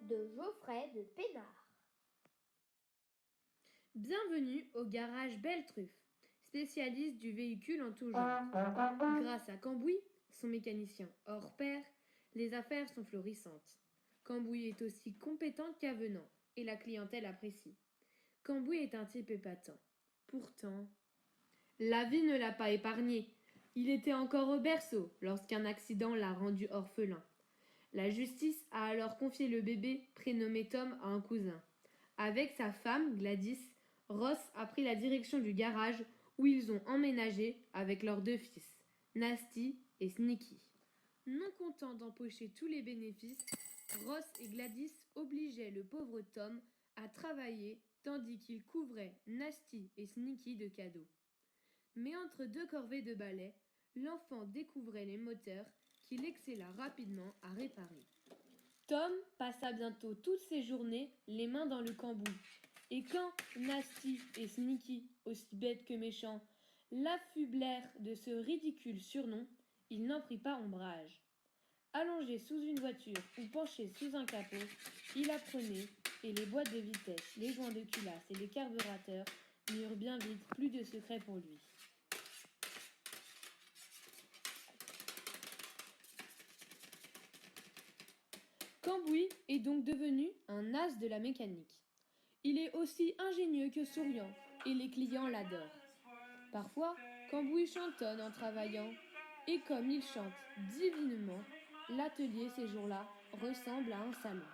de Geoffrey de Pénard. Bienvenue au garage Belle Truffe, spécialiste du véhicule en tout genre. Grâce à Cambouis, son mécanicien hors pair, les affaires sont florissantes. Cambouis est aussi compétent qu'avenant et la clientèle apprécie. Cambouis est un type épatant. Pourtant, la vie ne l'a pas épargné. Il était encore au berceau lorsqu'un accident l'a rendu orphelin. La justice a alors confié le bébé, prénommé Tom, à un cousin. Avec sa femme, Gladys, Ross a pris la direction du garage où ils ont emménagé avec leurs 2 fils, Nasty et Sneaky. Non contents d'empocher tous les bénéfices, Ross et Gladys obligeaient le pauvre Tom à travailler tandis qu'ils couvraient Nasty et Sneaky de cadeaux. Mais entre 2 corvées de balai, l'enfant découvrait les moteurs qu'il excella rapidement à réparer. Tom passa bientôt toutes ses journées les mains dans le cambouis. Et quand Nasty et Sneaky, aussi bêtes que méchants, l'affublèrent de ce ridicule surnom, il n'en prit pas ombrage. Allongé sous une voiture ou penché sous un capot, il apprenait, et les boîtes de vitesse, les joints de culasse et les carburateurs n'eurent bien vite plus de secret pour lui. Cambouis est donc devenu un as de la mécanique. Il est aussi ingénieux que souriant, et les clients l'adorent. Parfois, Cambouis chantonne en travaillant, et comme il chante divinement, l'atelier ces jours-là ressemble à un salon.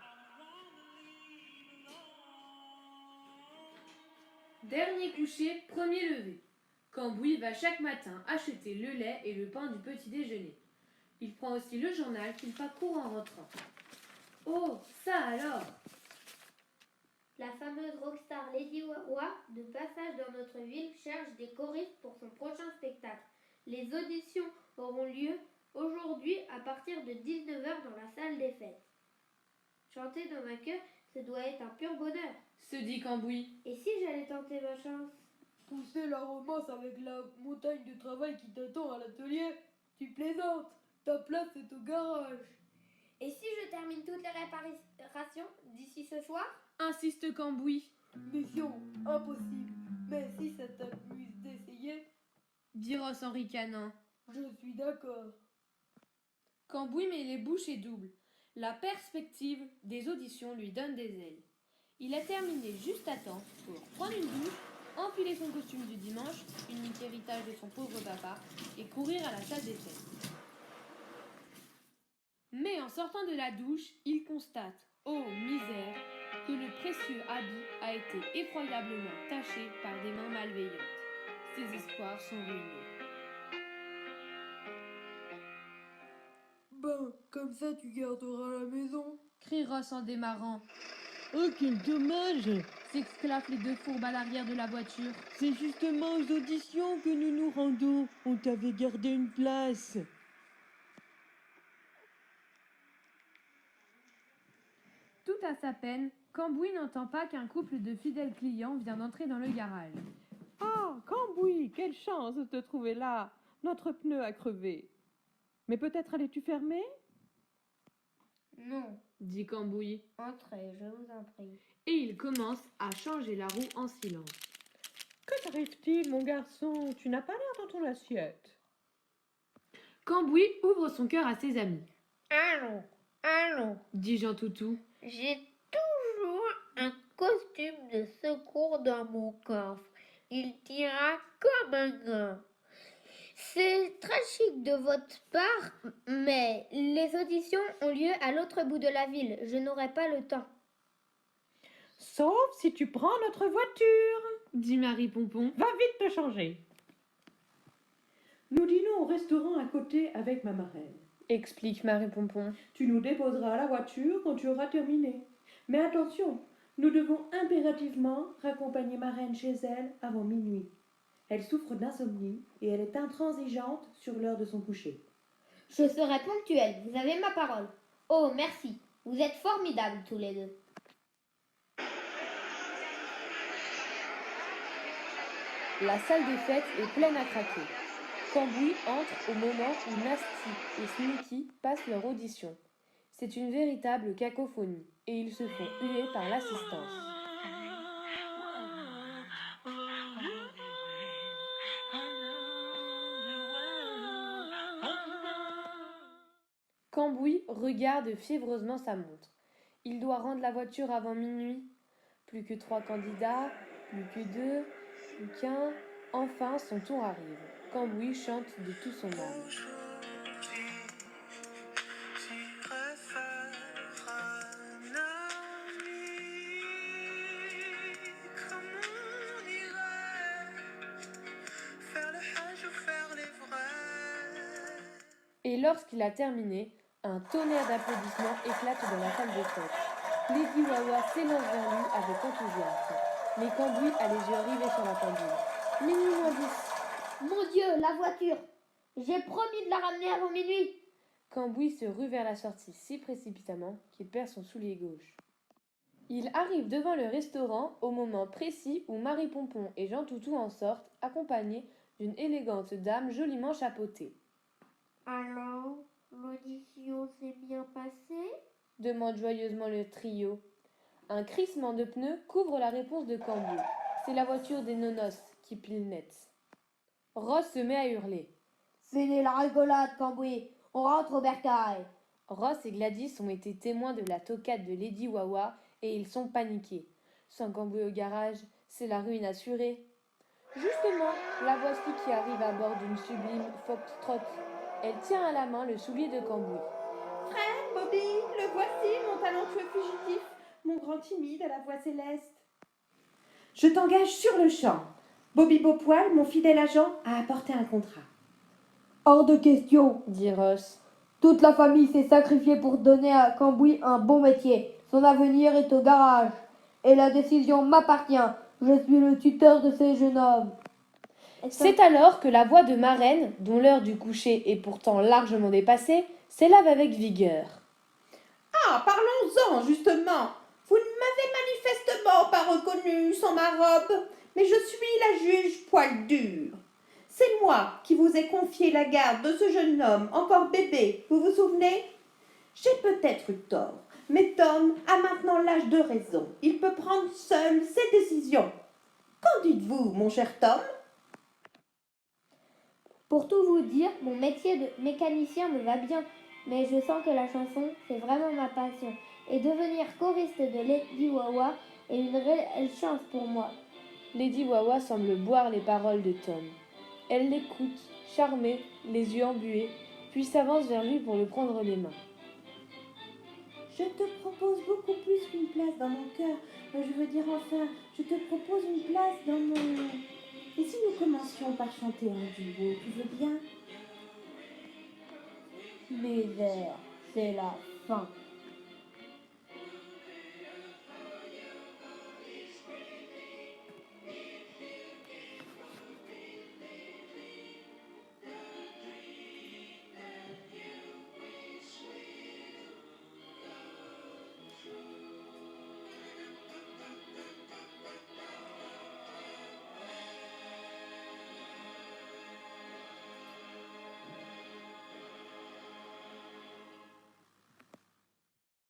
Dernier coucher, premier lever. Cambouis va chaque matin acheter le lait et le pain du petit déjeuner. Il prend aussi le journal qu'il parcourt en rentrant. Oh, ça alors! La fameuse rockstar Lady Wawa, de passage dans notre ville, cherche des choristes pour son prochain spectacle. Les auditions auront lieu aujourd'hui à partir de 19h dans la salle des fêtes. Chanter dans un chœur, ça doit être un pur bonheur. Se dit Cambouis. Et si j'allais tenter ma chance? Pousser la romance avec la montagne de travail qui t'attend à l'atelier? Tu plaisantes, ta place est au garage. Et si je termine toutes les réparations d'ici ce soir? Insiste Cambouis. Mission impossible, mais si ça t'amuse d'essayer, Dit Ross en ricanant. je suis d'accord. Cambouis met les bouchées doubles. La perspective des auditions lui donne des ailes. Il a terminé juste à temps pour prendre une douche, enfiler son costume du dimanche, unique héritage de son pauvre papa, et courir à la salle des fêtes. Mais en sortant de la douche, il constate, oh misère, que le précieux habit a été effroyablement taché par des mains malveillantes. Ses espoirs sont ruinés. Ben, comme ça tu garderas la maison. Crie Ross en démarrant. Oh, quel dommage! S'exclament les 2 fourbes à l'arrière de la voiture. C'est justement aux auditions que nous nous rendons. On t'avait gardé une place. Tout à sa peine, Cambouis n'entend pas qu'un couple de fidèles clients vient d'entrer dans le garage. Ah, Cambouis, quelle chance de te trouver là. Notre pneu a crevé. Mais peut-être allais-tu fermer? Non, Dit Cambouis. entrez, je vous en prie. Et il commence à changer la roue en silence. Que t'arrive-t-il, mon garçon? Tu n'as pas l'air dans ton assiette. Cambouis ouvre son cœur à ses amis. Allons, Dit Jean Toutou. j'ai toujours un costume de secours dans mon coffre. Il tira comme un gant. C'est très chic de votre part, mais les auditions ont lieu à l'autre bout de la ville. Je n'aurai pas le temps. Sauf si tu prends notre voiture. Dit Marie Pompon. Va vite te changer. Nous dînons au restaurant à côté avec ma marraine. Explique Marie Pompon. Tu nous déposeras à la voiture quand tu auras terminé. Mais attention, nous devons impérativement raccompagner ma reine chez elle avant minuit. Elle souffre d'insomnie et elle est intransigeante sur l'heure de son coucher. Je serai ponctuelle, vous avez ma parole. Oh, merci. Vous êtes formidables tous les deux. La salle des fêtes est pleine à craquer. Cambouis entre au moment où Nasty et Sneaky passent leur audition. C'est une véritable cacophonie et ils se font huer par l'assistance. Cambouis regarde fiévreusement sa montre. Il doit rendre la voiture avant minuit. Plus que 3 candidats, plus que 2, plus qu'un. Enfin, son tour arrive. Cambouis chante de tout son âme. Et lorsqu'il a terminé, un tonnerre d'applaudissements éclate dans la salle de fête. Lady Wawa s'élance vers lui avec enthousiasme. Mais Cambouis a les yeux rivés sur la pendule. Minuit moins 10. Mon Dieu, la voiture! J'ai promis de la ramener avant minuit. Cambouis se rue vers la sortie si précipitamment qu'il perd son soulier gauche. Il arrive devant le restaurant au moment précis où Marie Pompon et Jean Toutou en sortent, accompagnés d'une élégante dame joliment chapeautée. Alors, l'audition s'est bien passée? Demande joyeusement le trio. Un crissement de pneus couvre la réponse de Cambouis. C'est la voiture des nonos qui pile net. Ross se met à hurler. Fini la rigolade, Cambouis. On rentre au bercail. Ross et Gladys ont été témoins de la toquade de Lady Wawa et ils sont paniqués. Sans Cambouis au garage, c'est la ruine assurée. Justement, la voici qui arrive à bord d'une sublime foxtrot. Elle tient à la main le soulier de Cambouis. Frère, Bobby, le voici, mon talentueux fugitif, mon grand timide à la voix céleste. Je t'engage sur le champ. Bobby Beaupoil, mon fidèle agent, a apporté un contrat. Hors de question, Dit Ross. toute la famille s'est sacrifiée pour donner à Cambouis un bon métier. Son avenir est au garage. Et la décision m'appartient. Je suis le tuteur de ces jeunes hommes. C'est alors que la voix de Marraine, dont l'heure du coucher est pourtant largement dépassée, s'élève avec vigueur. Ah, parlons-en, justement. Vous ne m'avez manifestement pas reconnue sans ma robe, mais je suis la juge poil dur. C'est moi qui vous ai confié la garde de ce jeune homme, encore bébé, vous vous souvenez? J'ai peut-être eu tort, mais Tom a maintenant l'âge de raison. Il peut prendre seul ses décisions. Qu'en dites-vous, mon cher Tom? Pour tout vous dire, mon métier de mécanicien me va bien, mais je sens que la chanson, c'est vraiment ma passion. Et devenir choriste de Lady Wawa est une réelle chance pour moi. Lady Wawa semble boire les paroles de Tom. Elle l'écoute, charmée, les yeux embués, puis s'avance vers lui pour le prendre les mains. Je te propose beaucoup plus qu'une place dans mon cœur. Je veux dire enfin, je te propose une place dans mon... Et si nous commencions par chanter un duo, tu veux bien? Misère, c'est la fin.